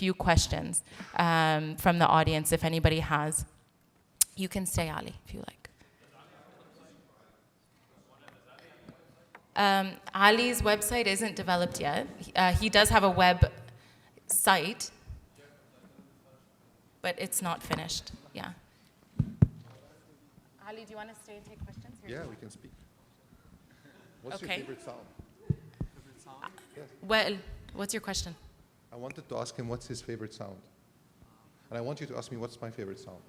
few questions from the audience, if anybody has. You can stay, Ali, if you like. Ali's website isn't developed yet. He does have a web site, but it's not finished. Yeah. Ali, do you want to stay and take questions? Yeah, we can speak. What's your favorite sound? Yes. Well, what's your question? I wanted to ask him what's his favorite sound. And I want you to ask me what's my favorite sound.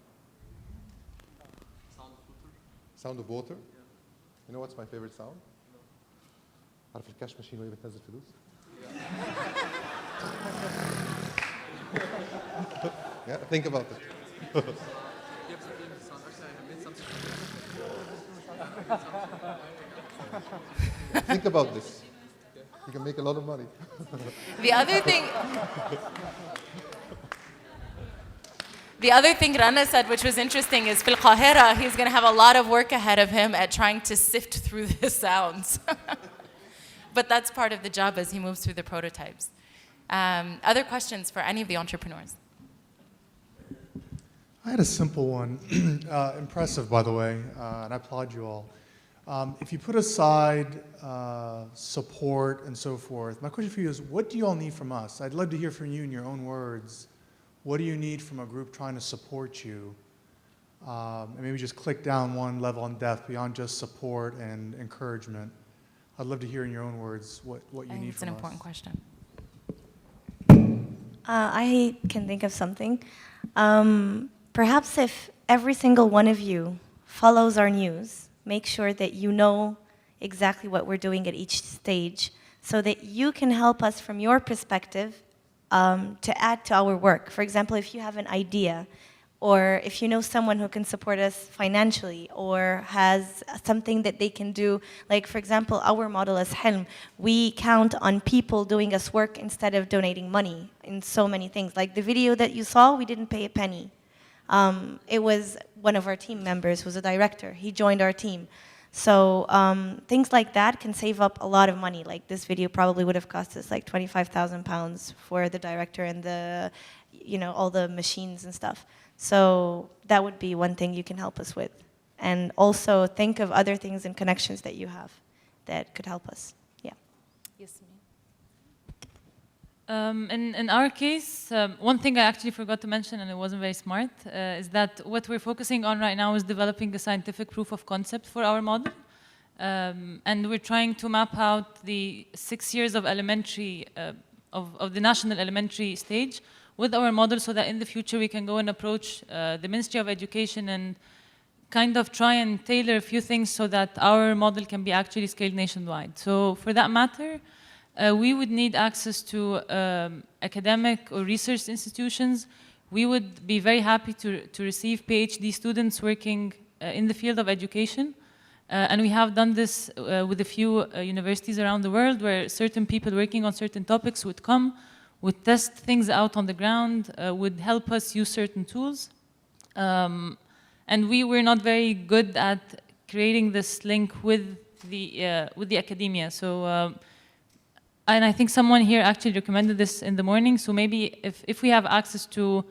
Sound of water. Sound of water? You know what's my favorite sound? عارف الكاش ماشين وهي بتنزل فلوس؟ Yeah, think about it. Think about this. You can make a lot of money. The other thing Rana said, which was interesting, is Fil Qahira, he's going to have a lot of work ahead of him at trying to sift through the sounds. But that's part of the job as he moves through the prototypes. Other questions for any of the entrepreneurs? I had a simple one. Impressive, by the way, and I applaud you all. If you put aside support and so forth, my question for you is, what do you all need from us? I'd love to hear from you in your own words. What do you need from a group trying to support you? And maybe just click down one level in depth beyond just support and encouragement. I'd love to hear in your own words what you need from us. It's an important question. I can think of something. Perhaps if every single one of you follows our news, make sure that you know exactly what we're doing at each stage so that you can help us from your perspective to add to our work. For example, if you have an idea, or if you know someone who can support us financially or has something that they can do, like for example, our model is Helm. We count on people doing us work instead of donating money in so many things. Like the video that you saw, we didn't pay a penny. It was one of our team members who's a director. He joined our team. So things like that can save up a lot of money. Like this video probably would have cost us like £25,000 for the director and the, all the machines and stuff. So that would be one thing you can help us with. And also think of other things and connections that you have that could help us. Yeah. Yes, in our case, one thing I actually forgot to mention, and it wasn't very smart, is that what we're focusing on right now is developing a scientific proof of concept for our model. And we're trying to map out the 6 years of elementary, of the national elementary stage with our model so that in the future we can go and approach the Ministry of Education and kind of try and tailor a few things so that our model can be actually scaled nationwide. So for that matter, we would need access to academic or research institutions. We would be very happy to receive PhD students working in the field of education. And we have done this with a few universities around the world where certain people working on certain topics would come, would test things out on the ground, would help us use certain tools. And we were not very good at creating this link with the academia. So, and I think someone here actually recommended this in the morning. So maybe if we have access to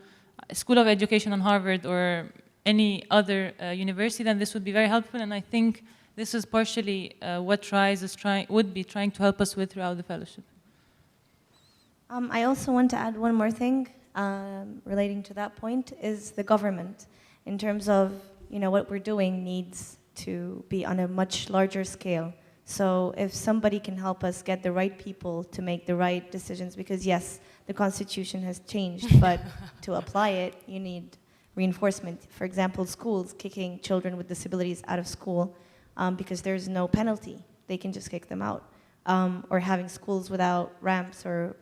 a School of Education on Harvard or any other university, then this would be very helpful. And I think this is partially what RISE would be trying to help us with throughout the fellowship. I also want to add one more thing relating to that point is the government. In terms of what we're doing needs to be on a much larger scale. So if somebody can help us get the right people to make the right decisions, because yes, the constitution has changed, but to apply it, you need reinforcement. For example, schools kicking children with disabilities out of school because there's no penalty. They can just kick them out. Or having schools without ramps or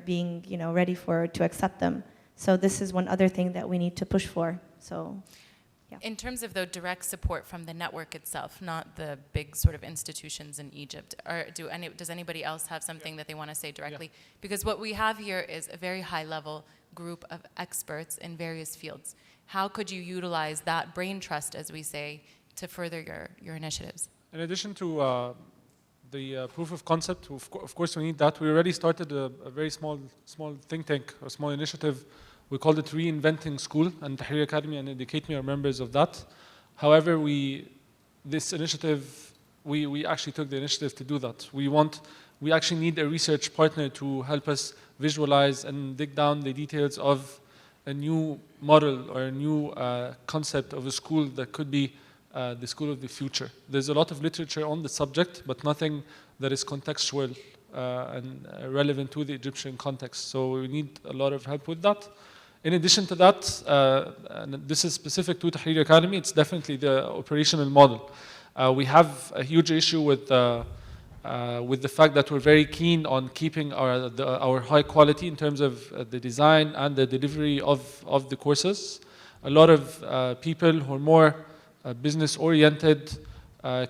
being ready to accept them. So this is one other thing that we need to push for. So, yeah. In terms of the direct support from the network itself, not the big sort of institutions in Egypt, does anybody else have something that they want to say directly? Yeah. Because what we have here is a very high-level group of experts in various fields. How could you utilize that brain trust, as we say, to further your initiatives? In addition to The proof of concept, of course we need that. We already started a very small think tank, a small initiative. We called it Reinventing School, and Tahrir Academy and Educate Me are members of that. However, this initiative, we actually took the initiative to do that. We actually need a research partner to help us visualize and dig down the details of a new model or a new concept of a school that could be the school of the future. There's a lot of literature on the subject, but nothing that is contextual and relevant to the Egyptian context. So we need a lot of help with that. In addition to that, and this is specific to Tahrir Academy, it's definitely the operational model. We have a huge issue with the fact that we're very keen on keeping our high quality in terms of the design and the delivery of the courses. A lot of people who are more business oriented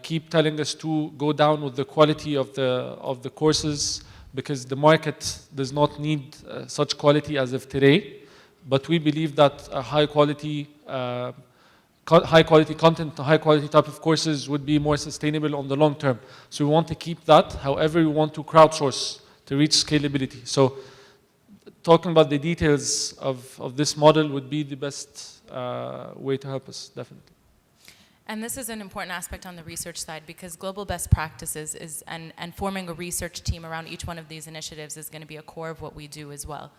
keep telling us to go down with the quality of the courses because the market does not need such quality as of today. But we believe that a high quality content, high quality type of courses would be more sustainable on the long term. So we want to keep that. However, we want to crowdsource to reach scalability. So talking about the details of this model would be the best way to help us, definitely. And this is an important aspect on the research side because global best practices and forming a research team around each one of these initiatives is going to be a core of what we do as well.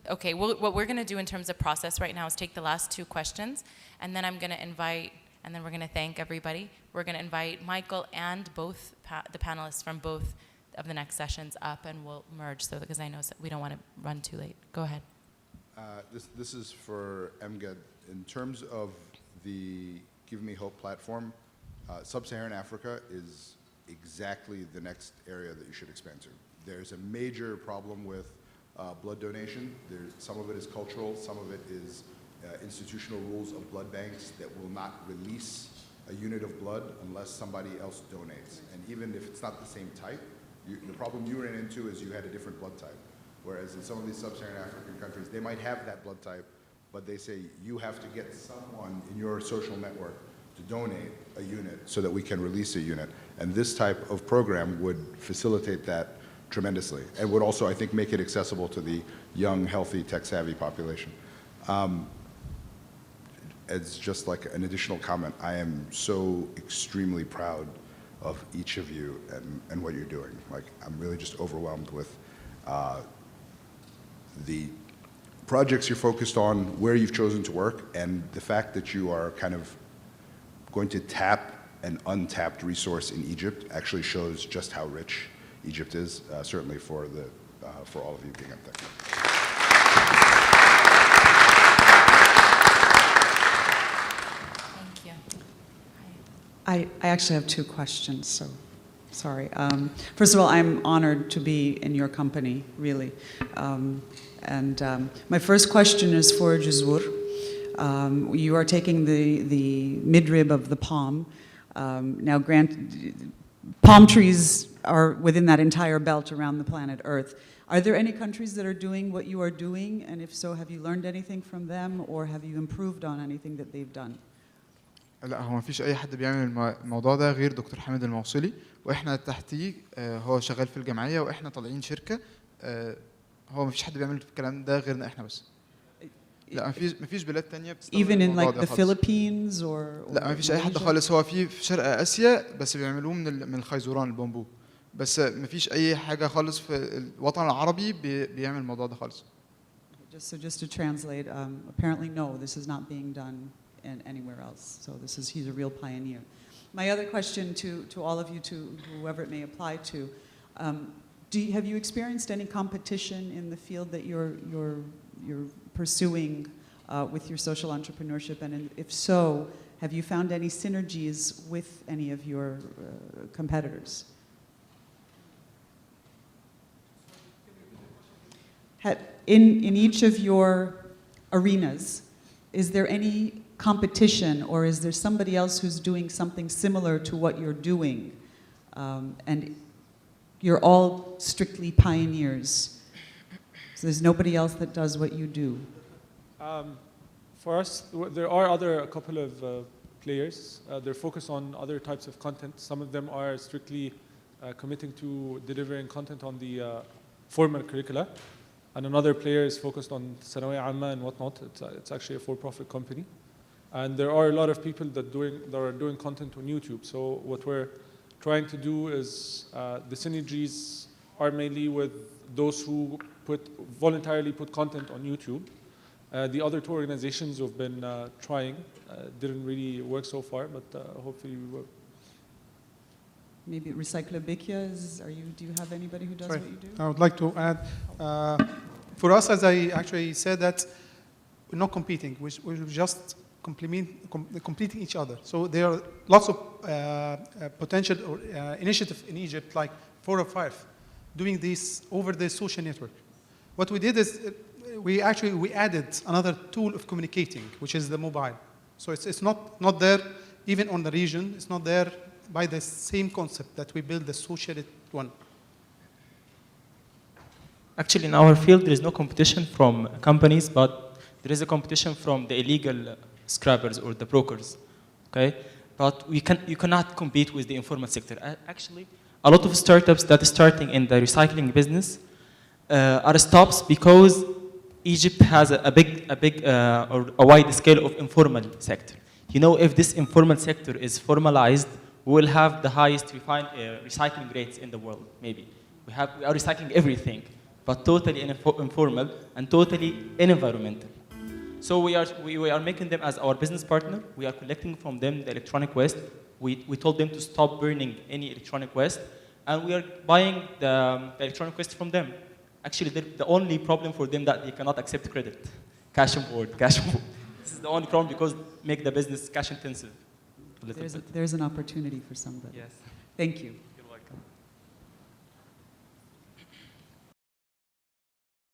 Okay, what we're going to do in terms of process right now is take the last two questions, and then I'm going to invite, and then we're going to thank everybody. We're going to invite Michael and both the panelists from both of the next sessions up, and we'll merge so because I know we don't want to run too late. Go ahead. This is for Emged. In terms of the Give Me Hope platform, Sub-Saharan Africa is exactly the next area that you should expand to. There's a major problem with blood donation. Some of it is cultural, some of it is institutional rules of blood banks that will not release a unit of blood unless somebody else donates. And even if it's not the same type, the problem you ran into is you had a different blood type. Whereas in some of these sub-Saharan African countries, they might have that blood type, but they say you have to get someone in your social network to donate a unit so that we can release a unit. And this type of program would facilitate that tremendously, and would also, I think, make it accessible to the young, healthy, tech-savvy population. As just like an additional comment, I am so extremely proud of each of you and what you're doing. Like, I'm really just overwhelmed with the projects you're focused on, where you've chosen to work, and the fact that you are kind of going to tap an untapped resource in Egypt actually shows just how rich Egypt is, certainly for all of you being up there. Thank you. I actually have two questions, so sorry. First of all, I'm honored to be in your company, really. My first question is for Jazur. You are taking the midrib of the palm. Now, palm trees are within that entire belt around the planet Earth. Are there any countries that are doing what you are doing? And if so, have you learned anything from them, or have you improved on anything that they've done? لا، هو مفيش أي حد بيعمل الموضوع ده غير دكتور حامد الموصلي، وإحنا تحتيه هو شغال في الجمعية وإحنا طالعين شركة. هو مفيش حد بيعمل الكلام ده غيرنا إحنا بس. لا، مفيش بلاد تانية بتستخدم Even in الموضوع like ده the خالص. Philippines or لا، مفيش أي حد خالص. هو في شرق آسيا بس بيعملوه من الخيزران البامبو. بس مفيش أي حاجة خالص في الوطن العربي بيعمل الموضوع ده خالص. Just to translate, apparently no, this is not being done anywhere else. So he's a real pioneer. My other question to all of you, to whoever it may apply to, have you experienced any competition in the field that you're pursuing with your social entrepreneurship? And if so, have you found any synergies with any of your competitors? In each of your arenas, is there any competition, or is there somebody else who's doing something similar to what you're doing? And you're all strictly pioneers. So there's nobody else that does what you do. For us, there are a couple of players. They're focused on other types of content. Some of them are strictly committing to delivering content on the formal curricula. And another player is focused on ثانوية عامة and whatnot. It's actually a for-profit company. And there are a lot of people that are doing content on YouTube. So what we're trying to do is the synergies are mainly with those who voluntarily put content on YouTube. The other two organizations who've been trying didn't really work so far, but hopefully we will. Maybe Recyclabikia do you have anybody who does Sorry. what you do? I would like to add, for us, as I actually said, that we're not competing, we're just completing each other. So there are lots of potential initiatives in Egypt, like 4 or 5, doing this over the social network. What we did is we added another tool of communicating, which is the mobile. So it's not there even on the region. It's not there by the same concept that we build the social one. Actually, in our field, there is no competition from companies, but there is a competition from the illegal scrappers or the brokers. Okay, but you cannot compete with the informal sector. Actually, a lot of startups that are starting in the recycling business are stopped because Egypt has a wide scale of informal sector. You know, if this informal sector is formalized, we will have the highest recycling rates in the world, maybe. We are recycling everything, but totally informal and totally environmental. So we are making them as our business partner. We are collecting from them the electronic waste. We told them to stop burning any electronic waste, and we are buying the electronic waste from them. Actually, the only problem for them that they cannot accept credit. Cash on board. This is the only problem because make the business cash intensive. There's an opportunity for somebody. Yes. Thank you.